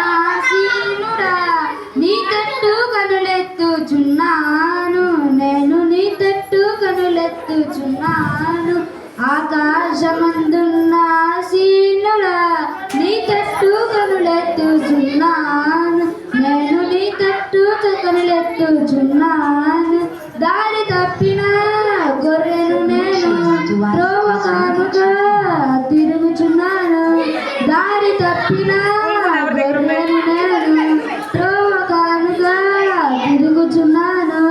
ఆకాశమాసీనుడా నీ తట్టు కనులెత్తుచున్నాను, నేను నీ తట్టు కనులెత్తుచున్నాను. ఆకాశమందున్న ఆసీనుడా నీ తట్టు కనులెత్తుచున్నాను, నేను నీ తట్టు కనులెత్తుచున్నాను. దారి తప్పిన గొర్రెను నేను త్రోవ కానుగా తిరుగుచున్నాను, దారి తప్పిన గొర్రెను నేను త్రోవ కానుగా తిరుగుచున్నాను.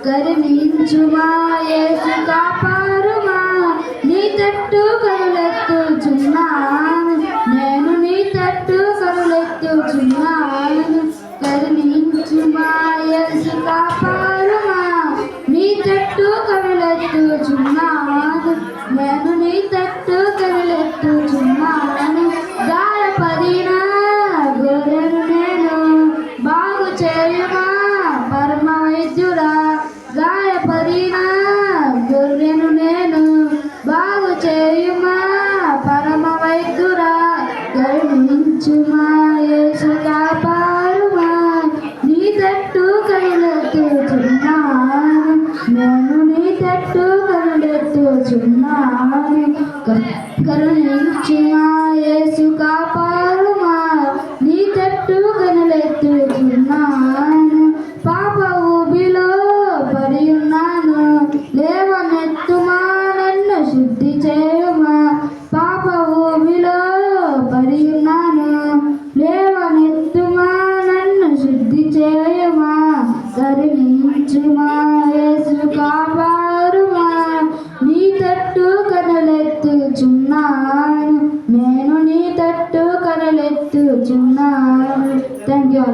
కరుణించుమా యేసు కాపాడుమా, నీ తట్టు కనులెత్తుచున్నాను, నేను నీ తట్టు కనులెత్తుచున్నాను. కరుణించుమా యేసు కాపాడుమా, నీ తట్టు కనులెత్తుచున్నాను, నేను నీ తట్టు కనులెత్తుచున్నాను. గాయపడిన గొర్రెను నేను బాగు చేయుమా పరమ వైద్యుడా, గాయపడిన గొర్రెను నేను బాగు చేయుమా పరమ వైద్యుడా. కరుణించుమా యేసు కాపాడుమా, నీ తట్టు కనులెత్తుచున్నాను, నేను నీ తట్టు కనులెత్తుచున్నాను. కరుణించుమా యేసు కాపాడుమా, నీ తట్టు కనులెత్తుచున్నాను. పాప ఊబిలో పడి ఉన్నాను, లేవనెత్తుమా నన్ను శుద్ధి చేయుమా. పాప ఊబిలో పడి ఉన్నాను, లేవనెత్తుమా నన్ను శుద్ధి చేయుమా. కరుణించుమా యేసు కాపాడుమా, నీ తట్టు కనులెత్తుచున్నాను, నేను నీ తట్టు కనులెత్తుచున్నాను. Thank you.